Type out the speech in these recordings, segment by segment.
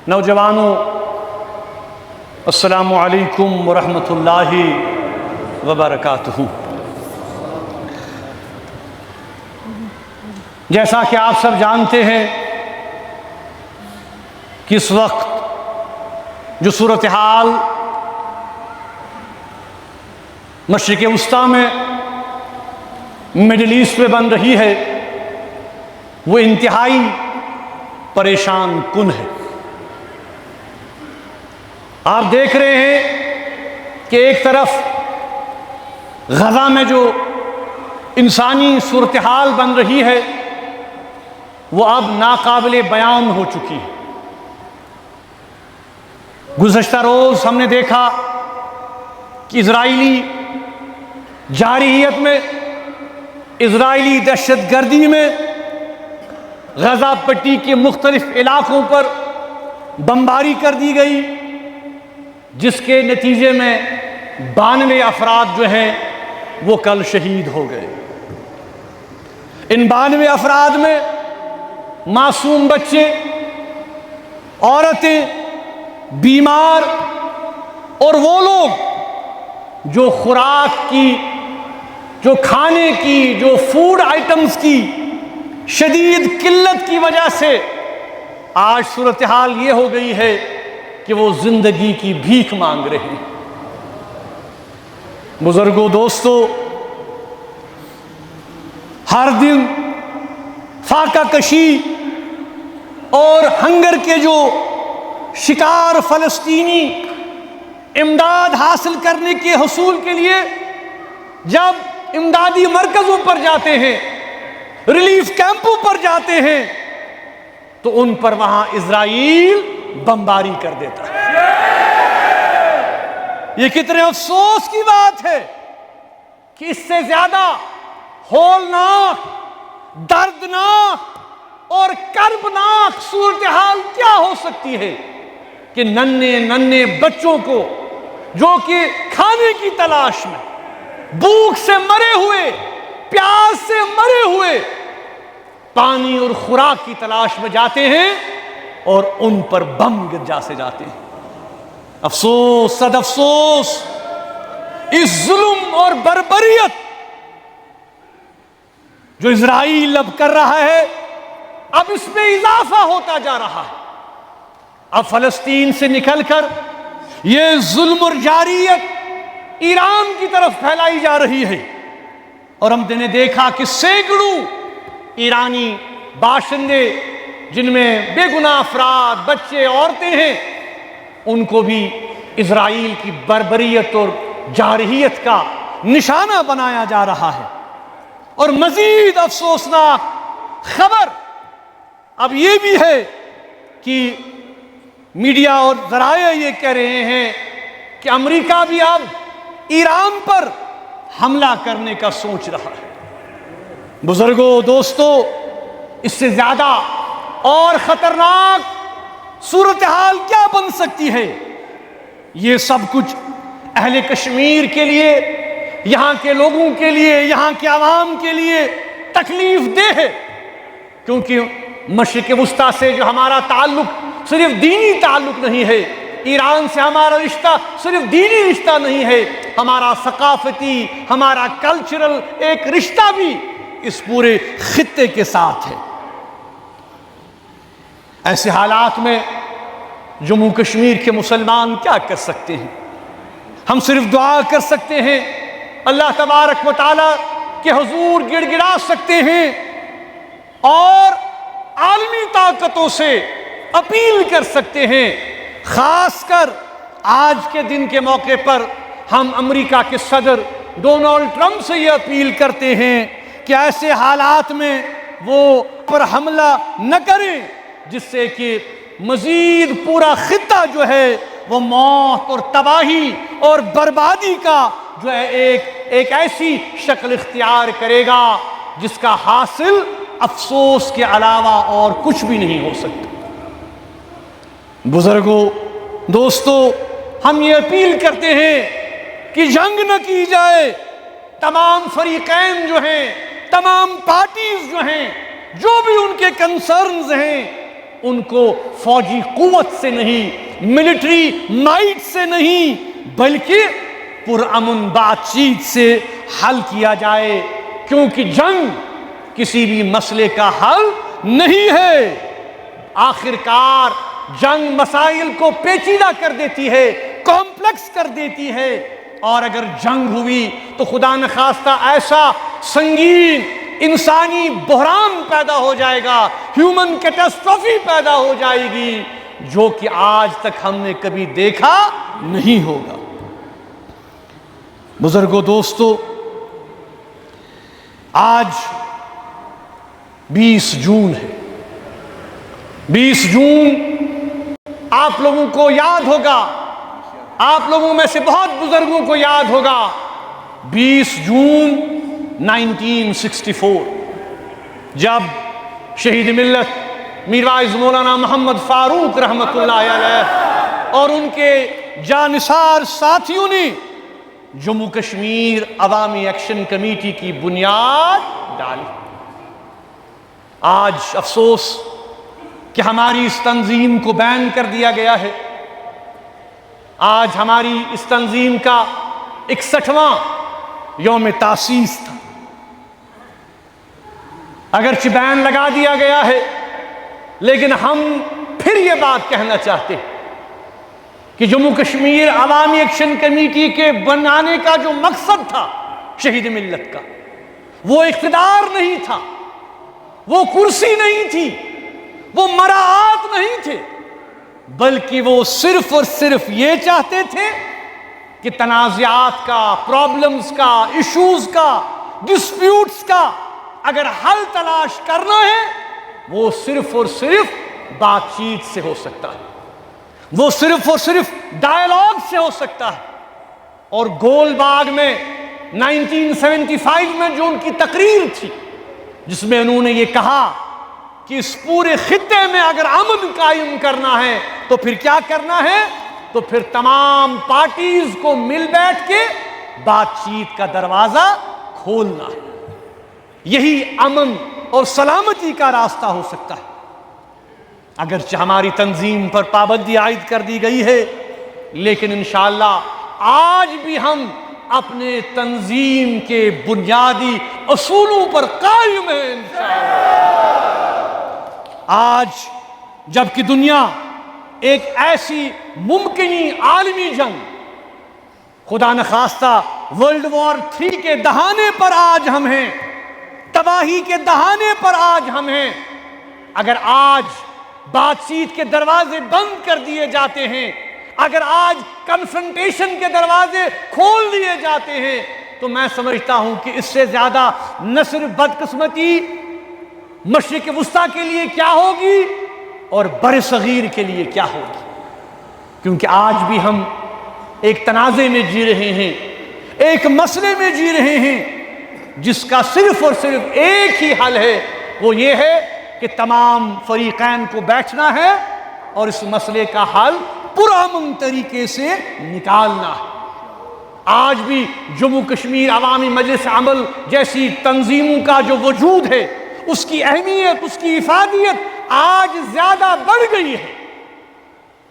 نوجوانوں، السلام علیکم ورحمۃ اللہ وبرکاتہ۔ جیسا کہ آپ سب جانتے ہیں کہ اس وقت جو صورتحال مشرق وسطیٰ میں مڈل ایسٹ میں بن رہی ہے وہ انتہائی پریشان کن ہے۔ آپ دیکھ رہے ہیں کہ ایک طرف غزہ میں جو انسانی صورتحال بن رہی ہے وہ اب ناقابل بیان ہو چکی ہے۔ گزشتہ روز ہم نے دیکھا کہ اسرائیلی جارحیت میں، اسرائیلی دہشت گردی میں غزہ پٹی کے مختلف علاقوں پر بمباری کر دی گئی، جس کے نتیجے میں 92 افراد جو ہیں وہ کل شہید ہو گئے۔ ان 92 افراد میں معصوم بچے، عورتیں، بیمار اور وہ لوگ جو خوراک کی، جو کھانے کی، جو فوڈ آئٹمز کی شدید قلت کی وجہ سے آج صورتحال یہ ہو گئی ہے کہ وہ زندگی کی بھیک مانگ رہے ہیں۔ بزرگوں، دوستو، ہر دن فاقہ کشی اور ہنگر کے جو شکار فلسطینی امداد حاصل کرنے کے حصول کے لیے جب امدادی مرکزوں پر جاتے ہیں، ریلیف کیمپوں پر جاتے ہیں، تو ان پر وہاں اسرائیل بمباری کر دیتا ہے۔ یہ کتنے افسوس کی بات ہے کہ اس سے زیادہ ہولناک، دردناک اور کربناک صورتحال کیا ہو سکتی ہے کہ ننھے بچوں کو جو کہ کھانے کی تلاش میں، بھوک سے مرے ہوئے، پیاس سے مرے ہوئے، پانی اور خوراک کی تلاش میں جاتے ہیں اور ان پر بم گر جاتے ہیں۔ افسوس، صد افسوس، اس ظلم اور بربریت جو اسرائیل اب کر رہا ہے، اب اس میں اضافہ ہوتا جا رہا ہے۔ اب فلسطین سے نکل کر یہ ظلم اور جارحیت ایران کی طرف پھیلائی جا رہی ہے، اور ہم نے دیکھا کہ سینکڑوں ایرانی باشندے، جن میں بے گناہ افراد، بچے، عورتیں ہیں، ان کو بھی اسرائیل کی بربریت اور جارحیت کا نشانہ بنایا جا رہا ہے۔ اور مزید افسوسناک خبر اب یہ بھی ہے کہ میڈیا اور ذرائع یہ کہہ رہے ہیں کہ امریکہ بھی اب ایران پر حملہ کرنے کا سوچ رہا ہے۔ بزرگوں، دوستو، اس سے زیادہ اور خطرناک صورتحال کیا بن سکتی ہے؟ یہ سب کچھ اہل کشمیر کے لیے، یہاں کے لوگوں کے لیے، یہاں کے عوام کے لیے تکلیف دہ ہے، کیونکہ مشرق وسطیٰ سے جو ہمارا تعلق صرف دینی تعلق نہیں ہے، ایران سے ہمارا رشتہ صرف دینی رشتہ نہیں ہے، ہمارا ثقافتی، ہمارا کلچرل ایک رشتہ بھی اس پورے خطے کے ساتھ ہے۔ ایسے حالات میں جموں کشمیر کے مسلمان کیا کر سکتے ہیں؟ ہم صرف دعا کر سکتے ہیں، اللہ تبارک و تعالیٰ کے حضور گڑ گڑا سکتے ہیں، اور عالمی طاقتوں سے اپیل کر سکتے ہیں۔ خاص کر آج کے دن کے موقع پر ہم امریکہ کے صدر ڈونلڈ ٹرمپ سے یہ اپیل کرتے ہیں کہ ایسے حالات میں وہ پر حملہ نہ کریں جس سے کہ مزید پورا خطہ جو ہے وہ موت اور تباہی اور بربادی کا جو ہے ایک ایسی شکل اختیار کرے گا جس کا حاصل افسوس کے علاوہ اور کچھ بھی نہیں ہو سکتا۔ بزرگوں، دوستو، ہم یہ اپیل کرتے ہیں کہ جنگ نہ کی جائے، تمام فریقین جو ہیں، تمام پارٹیز جو ہیں، جو بھی ان کے کنسرنز ہیں، ان کو فوجی قوت سے نہیں، ملٹری مائٹ سے نہیں، بلکہ پرامن بات چیت سے حل کیا جائے، کیونکہ جنگ کسی بھی مسئلے کا حل نہیں ہے۔ آخر کار جنگ مسائل کو پیچیدہ کر دیتی ہے، کمپلیکس کر دیتی ہے، اور اگر جنگ ہوئی تو خدا نخواستہ ایسا سنگین انسانی بحران پیدا ہو جائے گا، ہیومن کیٹاسٹروفی پیدا ہو جائے گی، جو کہ آج تک ہم نے کبھی دیکھا نہیں ہوگا۔ بزرگوں، دوستو، آج 20 جون ہے۔ 20 جون آپ لوگوں کو یاد ہوگا، آپ لوگوں میں سے بہت بزرگوں کو یاد ہوگا، 20 جون 1964 جب شہید ملت میر وائز مولانا محمد فاروق رحمۃ اللہ علیہ اور ان کے جانثار ساتھیوں نے جموں کشمیر عوامی ایکشن کمیٹی کی بنیاد ڈالی۔ آج افسوس کہ ہماری اس تنظیم کو بین کر دیا گیا ہے۔ آج ہماری اس تنظیم کا 61واں یوم تاسیس تھا۔ اگرچہ بین لگا دیا گیا ہے، لیکن ہم پھر یہ بات کہنا چاہتے ہیں کہ جموں کشمیر عوامی ایکشن کمیٹی کے بنانے کا جو مقصد تھا شہید ملت کا، وہ اقتدار نہیں تھا، وہ کرسی نہیں تھی، وہ مراعات نہیں تھے، بلکہ وہ صرف اور صرف یہ چاہتے تھے کہ تنازعات کا، پرابلمز کا، ایشوز کا، ڈسپیوٹس کا اگر حل تلاش کرنا ہے، وہ صرف اور صرف بات چیت سے ہو سکتا ہے، وہ صرف اور صرف ڈائیلاگ سے ہو سکتا ہے۔ اور گول باغ میں 1975 میں جو ان کی تقریر تھی، جس میں انہوں نے یہ کہا کہ اس پورے خطے میں اگر امن قائم کرنا ہے تو پھر کیا کرنا ہے؟ تو پھر تمام پارٹیز کو مل بیٹھ کے بات چیت کا دروازہ کھولنا ہے۔ یہی امن اور سلامتی کا راستہ ہو سکتا ہے۔ اگرچہ ہماری تنظیم پر پابندی عائد کر دی گئی ہے، لیکن انشاءاللہ آج بھی ہم اپنے تنظیم کے بنیادی اصولوں پر قائم ہیں انشاءاللہ۔ آج جبکہ دنیا ایک ایسی ممکنی عالمی جنگ، خدا نخواستہ ورلڈ وار 3 کے دہانے پر آج ہم ہیں، تباہی کے دہانے پر آج ہم ہیں، اگر آج بات چیت کے دروازے بند کر دیے جاتے ہیں، اگر آج کنفرنٹیشن کے دروازے کھول دیے جاتے ہیں، تو میں سمجھتا ہوں کہ اس سے زیادہ نہ صرف بدقسمتی مشرق وسطیٰ کے لیے کیا ہوگی اور بر صغیر کے لیے کیا ہوگی، کیونکہ آج بھی ہم ایک تنازع میں جی رہے ہیں، ایک مسئلے میں جی رہے ہیں جس کا صرف اور صرف ایک ہی حل ہے، وہ یہ ہے کہ تمام فریقین کو بیٹھنا ہے اور اس مسئلے کا حل پرامن طریقے سے نکالنا ہے۔ آج بھی جموں کشمیر عوامی مجلس عمل جیسی تنظیموں کا جو وجود ہے، اس کی اہمیت، اس کی افادیت آج زیادہ بڑھ گئی ہے،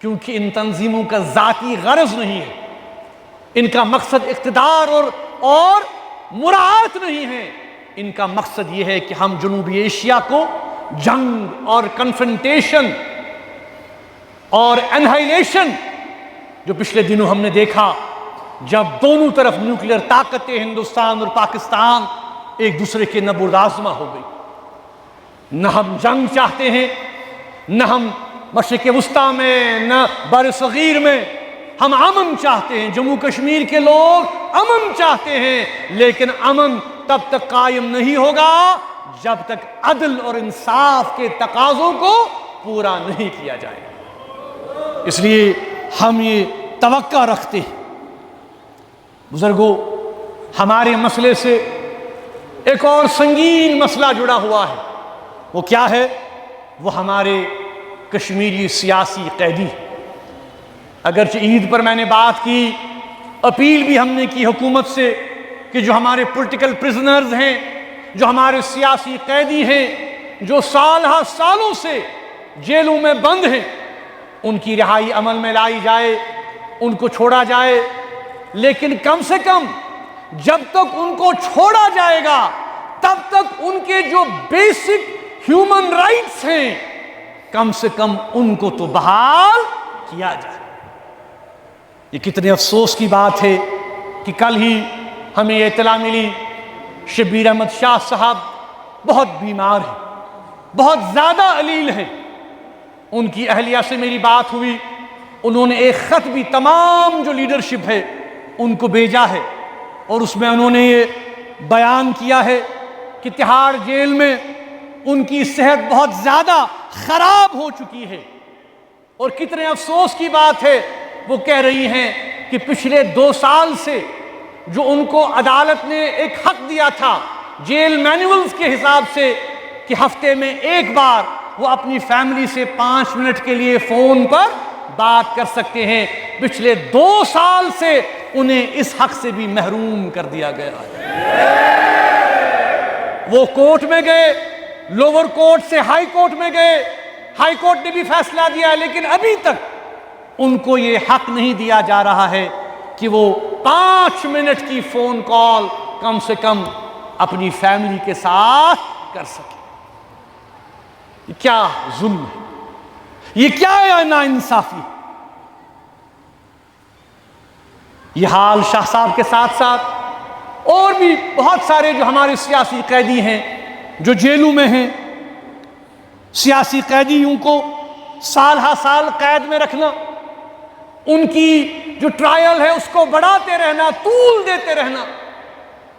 کیونکہ ان تنظیموں کا ذاتی غرض نہیں ہے، ان کا مقصد اقتدار اور مراعات نہیں ہے، ان کا مقصد یہ ہے کہ ہم جنوبی ایشیا کو جنگ اور کنفرنٹیشن اور انہائلیشن، جو پچھلے دنوں ہم نے دیکھا جب دونوں طرف نیوکلیئر طاقتیں ہندوستان اور پاکستان ایک دوسرے کے نبرد آزما ہو گئی۔ نہ ہم جنگ چاہتے ہیں، نہ ہم مشرق وسطیٰ میں، نہ بر صغیر میں، ہم امن چاہتے ہیں۔ جموں کشمیر کے لوگ امن چاہتے ہیں، لیکن امن تب تک قائم نہیں ہوگا جب تک عدل اور انصاف کے تقاضوں کو پورا نہیں کیا جائے گا۔ اس لیے ہم یہ توقع رکھتے ہیں۔ بزرگوں، ہمارے مسئلے سے ایک اور سنگین مسئلہ جڑا ہوا ہے۔ وہ کیا ہے؟ وہ ہمارے کشمیری سیاسی قیدی۔ اگرچہ عید پر میں نے بات کی، اپیل بھی ہم نے کی حکومت سے کہ جو ہمارے پولیٹیکل پرزنرز ہیں، جو ہمارے سیاسی قیدی ہیں، جو سالوں سے جیلوں میں بند ہیں، ان کی رہائی عمل میں لائی جائے، ان کو چھوڑا جائے، لیکن کم سے کم جب تک ان کو چھوڑا جائے گا تب تک ان کے جو بیسک ہیومن رائٹس ہیں کم سے کم ان کو تو بحال کیا جائے۔ یہ کتنے افسوس کی بات ہے کہ کل ہی ہمیں یہ اطلاع ملی شبیر احمد شاہ صاحب بہت بیمار ہیں، بہت زیادہ علیل ہیں۔ ان کی اہلیہ سے میری بات ہوئی، انہوں نے ایک خط بھی تمام جو لیڈرشپ ہے ان کو بھیجا ہے، اور اس میں انہوں نے یہ بیان کیا ہے کہ تہاڑ جیل میں ان کی صحت بہت زیادہ خراب ہو چکی ہے، اور کتنے افسوس کی بات ہے وہ کہہ رہی ہیں کہ پچھلے 2 سال سے جو ان کو عدالت نے ایک حق دیا تھا جیل مینولز کے حساب سے کہ ہفتے میں ایک بار وہ اپنی فیملی سے 5 منٹ کے لیے فون پر بات کر سکتے ہیں، پچھلے 2 سال سے انہیں اس حق سے بھی محروم کر دیا گیا ہے۔ وہ کورٹ میں گئے، لوور کورٹ سے ہائی کورٹ میں گئے، ہائی کورٹ نے بھی فیصلہ دیا، لیکن ابھی تک ان کو یہ حق نہیں دیا جا رہا ہے کہ وہ 5 منٹ کی فون کال کم سے کم اپنی فیملی کے ساتھ کر سکے۔ یہ کیا ظلم ہے، یہ کیا ناانصافی ہے۔ یہ حال شاہ صاحب کے ساتھ ساتھ اور بھی بہت سارے جو ہمارے سیاسی قیدی ہیں جو جیلوں میں ہیں، سیاسی قیدیوں کو سال ہا سال قید میں رکھنا، ان کی جو ٹرائل ہے اس کو بڑھاتے رہنا، طول دیتے رہنا،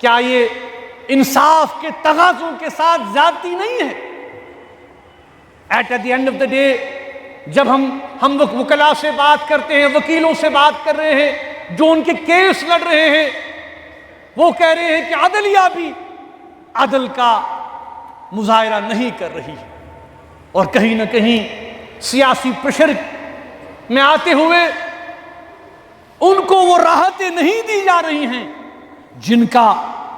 کیا یہ انصاف کے تقاضوں کے ساتھ زیادتی نہیں ہے؟ At the end of the day جب ہم وکلاء سے بات کرتے ہیں، وکیلوں سے بات کر رہے ہیں جو ان کے کیس لڑ رہے ہیں، وہ کہہ رہے ہیں کہ عدلیہ بھی عدل کا مظاہرہ نہیں کر رہی، اور کہیں نہ کہیں سیاسی پریشر میں آتے ہوئے ان کو وہ راحتیں نہیں دی جا رہی ہیں جن کا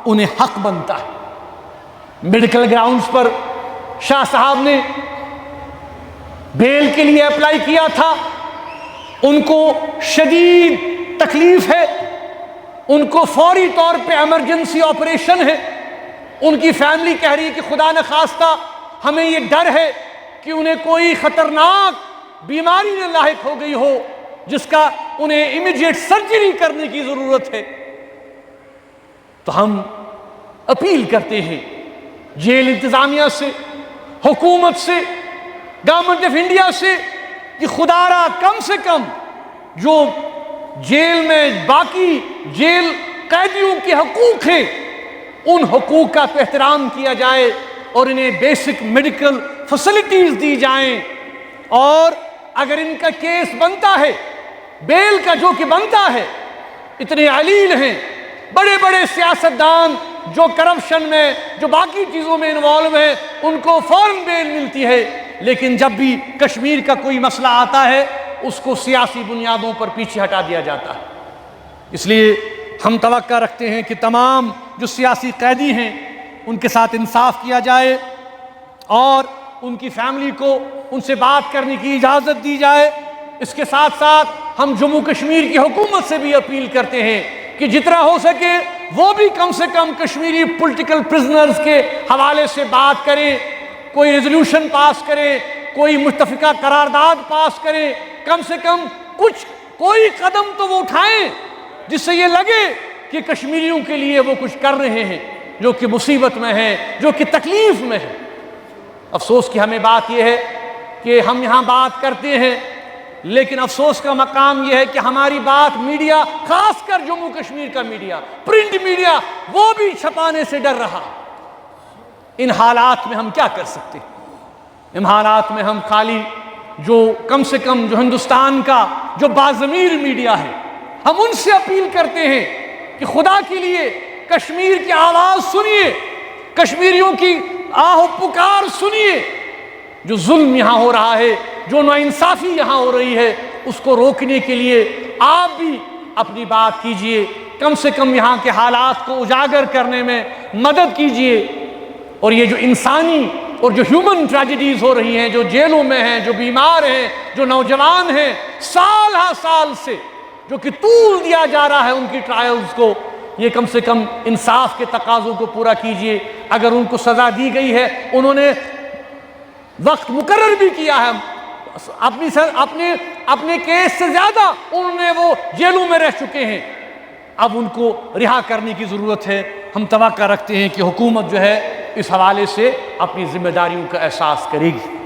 انہیں حق بنتا ہے۔ میڈیکل گراؤنڈز پر شاہ صاحب نے بیل کے لیے اپلائی کیا تھا، ان کو شدید تکلیف ہے، ان کو فوری طور پہ ایمرجنسی آپریشن ہے، ان کی فیملی کہہ رہی ہے کہ خدا نخواستہ ہمیں یہ ڈر ہے کہ انہیں کوئی خطرناک بیماری نہ لاحق ہو گئی ہو جس کا انہیں امیڈیٹ سرجری کرنے کی ضرورت ہے۔ تو ہم اپیل کرتے ہیں جیل انتظامیہ سے، حکومت سے، گورنمنٹ آف انڈیا سے کہ خدا را کم سے کم جو جیل میں باقی جیل قیدیوں کے حقوق ہیں ان حقوق کا احترام کیا جائے اور انہیں بیسک میڈیکل فیسلٹیز دی جائیں، اور اگر ان کا کیس بنتا ہے، بیل کا جو کہ بنتا ہے، اتنے علیل ہیں، بڑے بڑے سیاستدان جو کرپشن میں، جو باقی چیزوں میں انوالو ہیں، ان کو فوراً بیل ملتی ہے، لیکن جب بھی کشمیر کا کوئی مسئلہ آتا ہے اس کو سیاسی بنیادوں پر پیچھے ہٹا دیا جاتا ہے۔ اس لیے ہم توقع رکھتے ہیں کہ تمام جو سیاسی قیدی ہیں ان کے ساتھ انصاف کیا جائے اور ان کی فیملی کو ان سے بات کرنے کی اجازت دی جائے۔ اس کے ساتھ ساتھ ہم جموں کشمیر کی حکومت سے بھی اپیل کرتے ہیں کہ جتنا ہو سکے وہ بھی کم سے کم کشمیری پولیٹیکل پرزنرز کے حوالے سے بات کریں، کوئی ریزولوشن پاس کریں، کوئی متفقہ قرارداد پاس کریں، کم سے کم کوئی قدم تو وہ اٹھائیں جس سے یہ لگے کہ کشمیریوں کے لیے وہ کچھ کر رہے ہیں جو کہ مصیبت میں ہیں، جو کہ تکلیف میں ہیں۔ افسوس کی ہمیں بات یہ ہے کہ ہم یہاں بات کرتے ہیں، لیکن افسوس کا مقام یہ ہے کہ ہماری بات میڈیا، خاص کر جموں کشمیر کا میڈیا، پرنٹ میڈیا، وہ بھی چھپانے سے ڈر رہا۔ ان حالات میں ہم کیا کر سکتے ہیں؟ ان حالات میں ہم خالی جو کم سے کم جو ہندوستان کا جو باضمیر میڈیا ہے، ہم ان سے اپیل کرتے ہیں کہ خدا کے لیے کشمیر کی آواز سنیے، کشمیریوں کی آہ و پکار سنیے۔ جو ظلم یہاں ہو رہا ہے، جو ناانصافی یہاں ہو رہی ہے، اس کو روکنے کے لیے آپ بھی اپنی بات کیجئے، کم سے کم یہاں کے حالات کو اجاگر کرنے میں مدد کیجئے، اور یہ جو انسانی اور جو ہیومن ٹریجڈیز ہو رہی ہیں، جو جیلوں میں ہیں، جو بیمار ہیں، جو نوجوان ہیں، سال ہا سال سے جو کہ طول دیا جا رہا ہے ان کی ٹرائلز کو، یہ کم سے کم انصاف کے تقاضوں کو پورا کیجئے۔ اگر ان کو سزا دی گئی ہے، انہوں نے وقت مقرر بھی کیا ہے، اپنے کیس سے زیادہ انہوں نے وہ جیلوں میں رہ چکے ہیں، اب ان کو رہا کرنے کی ضرورت ہے۔ ہم توقع رکھتے ہیں کہ حکومت جو ہے اس حوالے سے اپنی ذمہ داریوں کا احساس کرے گی۔